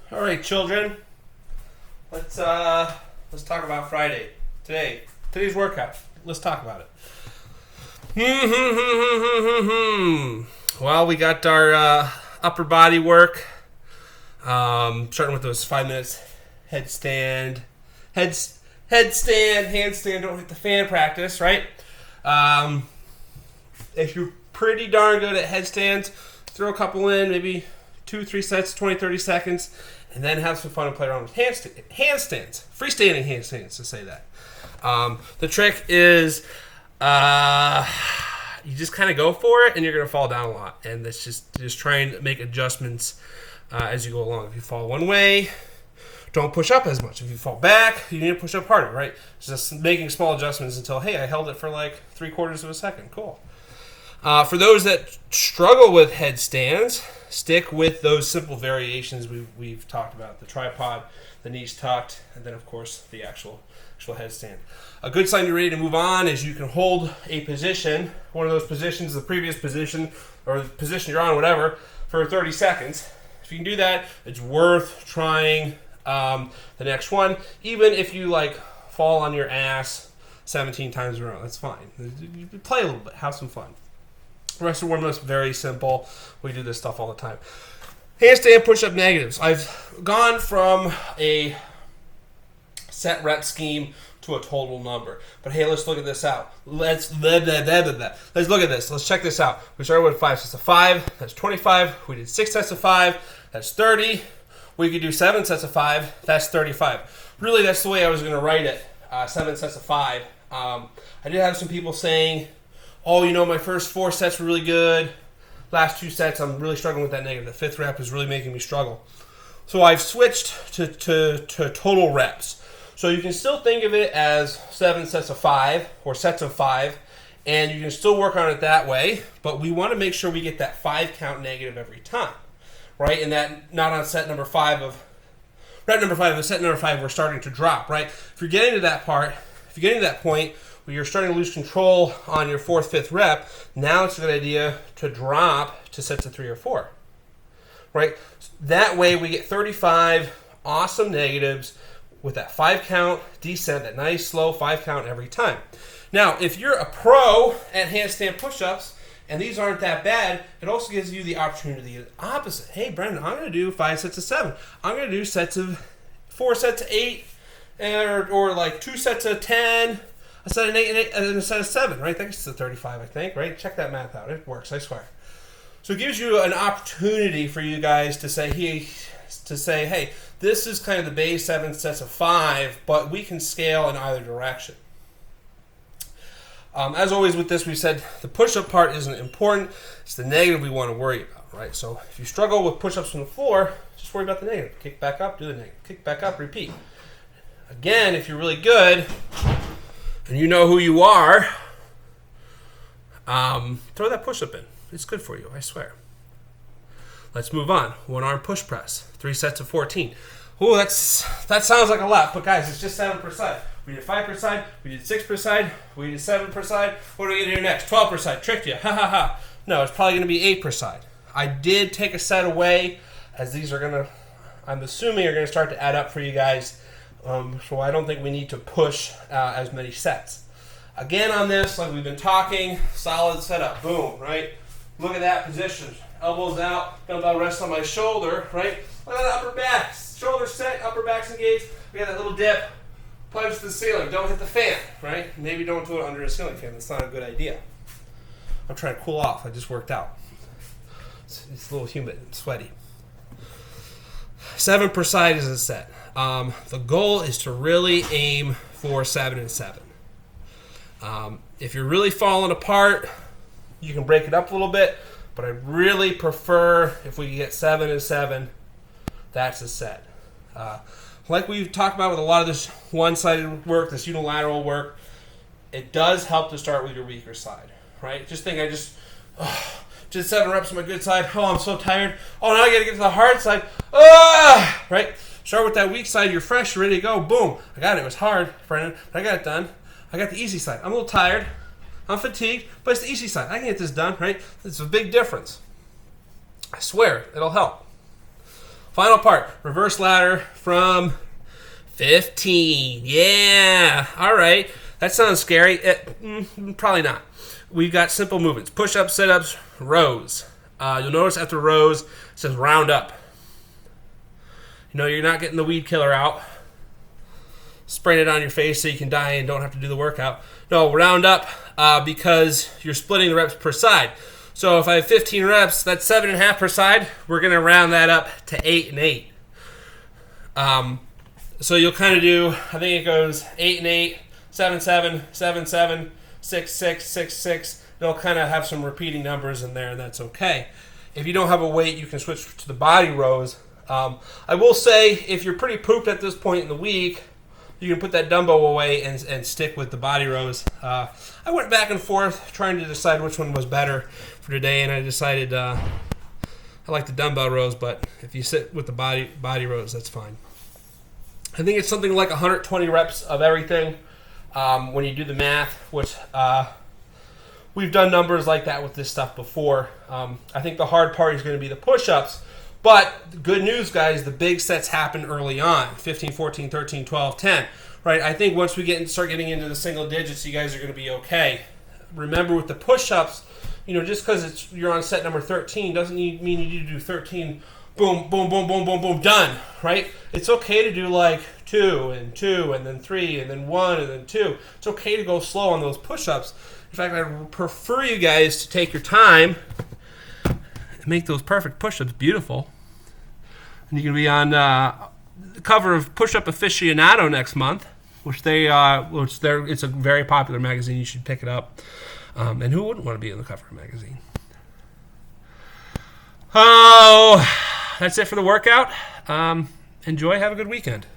All right, children. Let's talk about Friday. Today's workout. Let's talk about it. Well, we got our upper body work. Starting with those 5 minutes handstand, don't hit the fan practice, right? If you're pretty darn good at headstands, throw a couple in, maybe 2-3 sets, 20-30 seconds, and then have some fun and play around with handstands, freestanding handstands, to say that. The trick is you just kind of go for it, and you're going to fall down a lot. And that's just try and make adjustments as you go along. If you fall one way, don't push up as much. If you fall back, you need to push up harder, right? Just making small adjustments until, hey, I held it for like 3/4 of a second. Cool. For those that struggle with headstands, stick with those simple variations we've talked about. The tripod, the knees tucked, and then, of course, the actual headstand. A good sign you're ready to move on is you can hold a position, one of those positions, the previous position, or the position you're on, whatever, for 30 seconds. If you can do that, it's worth trying the next one. Even if you, fall on your ass 17 times in a row, that's fine. You play a little bit, have some fun. The rest of the warm-up's very simple. We do this stuff all the time. Handstand push-up negatives. I've gone from a set rep scheme to a total number. But hey, let's look at this out. Let's look at this. Let's check this out. We started with 5 sets of 5. That's 25. We did 6 sets of 5. That's 30. We could do 7 sets of 5. That's 35. Really, that's the way I was going to write it. 7 sets of 5. I did have some people saying, oh, my first 4 sets were really good. Last 2 sets, I'm really struggling with that negative. The 5th rep is really making me struggle. So I've switched to total reps. So you can still think of it as 7 sets of 5 or sets of 5, and you can still work on it that way, but we want to make sure we get that 5 count negative every time, right? And that not on set number 5 of set number 5 we're starting to drop, right? If you're getting to that point where you're starting to lose control on your 4th, 5th rep, now it's a good idea to drop to sets of 3 or 4, right? That way we get 35 awesome negatives with that 5 count descent, that nice slow 5 count every time. Now, if you're a pro at handstand push-ups and these aren't that bad, it also gives you the opportunity to do the opposite. Hey, Brendan, I'm going to do 5 sets of 7. I'm going to do 4 sets of 8, or 2 sets of 10, a set of 8 and a set of 7, right? That gets to 35, I think, right? Check that math out. It works, I swear. So it gives you an opportunity for you guys to say, hey, this is kind of the base 7 sets of 5, but we can scale in either direction. As always with this, we said the push-up part isn't important. It's the negative we want to worry about, right? So if you struggle with push-ups from the floor, just worry about the negative. Kick back up, do the negative. Kick back up, repeat. Again, if you're really good and you know who you are, throw that push-up in. It's good for you, I swear. Let's move on. 1-arm push press. 3 sets of 14. Ooh, that sounds like a lot, but guys, it's just 7 per side. We did 5 per side, we did 6 per side, we did 7 per side. What are we going to do next? 12 per side. Tricked you. Ha ha ha. No, it's probably going to be 8 per side. I did take a set away, as these are going to, I'm assuming, are going to start to add up for you guys. So I don't think we need to push as many sets. Again on this, like we've been talking, solid setup. Boom, right? Look at that position. Elbows out, dumbbell rest on my shoulder, right? Look at that upper back. Shoulders set, upper back's engaged. We got that little dip. Plunge to the ceiling. Don't hit the fan, right? Maybe don't do it under a ceiling fan. That's not a good idea. I'm trying to cool off. I just worked out. It's a little humid and sweaty. 7 per side is a set. The goal is to really aim for 7 and 7. If you're really falling apart, you can break it up a little bit, but I really prefer if we get 7 and 7, that's a set. Like we've talked about with a lot of this one-sided work, this unilateral work, it does help to start with your weaker side, right? Just think I just 7 reps on my good side. Oh, I'm so tired. Oh, now I got to get to the hard side. Right? Start with that weak side. You're fresh. You're ready to go. Boom. I got it. It was hard, Brendan, but I got it done. I got the easy side. I'm a little tired. I'm fatigued, but it's the easy side. I can get this done, right? It's a big difference. I swear, it'll help. Final part, reverse ladder from 15. Yeah. All right. That sounds scary. Probably not. We've got simple movements. Push-ups, sit-ups, rows. You'll notice after rows, it says round up. You know, you're not getting the weed killer out, spraying it on your face so you can die and don't have to do the workout. No, round up because you're splitting the reps per side. So if I have 15 reps, that's 7.5 per side. We're going to round that up to 8 and 8. So you'll kind of do, I think it goes 8 and 8, 7, 7, 7, 7, 6, 6, 6, 6. They'll kind of have some repeating numbers in there, and that's okay. If you don't have a weight, you can switch to the body rows. I will say, if you're pretty pooped at this point in the week, you can put that dumbbell away and stick with the body rows. I went back and forth trying to decide which one was better for today, and I decided I like the dumbbell rows, but if you sit with the body rows, that's fine. I think it's something like 120 reps of everything when you do the math, which we've done numbers like that with this stuff before. I think the hard part is going to be the push-ups. But the good news, guys, the big sets happen early on, 15, 14, 13, 12, 10. Right? I think once we start getting into the single digits, you guys are going to be okay. Remember, with the push-ups, just because you're on set number 13 doesn't mean you need to do 13, boom, boom, boom, boom, boom, boom, done. Right? It's okay to do like 2, and then 3, and then 1, and then 2. It's okay to go slow on those push-ups. In fact, I prefer you guys to take your time and make those perfect push-ups beautiful. And you're going to be on the cover of Push-Up Aficionado next month, it's a very popular magazine. You should pick it up. And who wouldn't want to be on the cover of a magazine? Oh, that's it for the workout. Enjoy. Have a good weekend.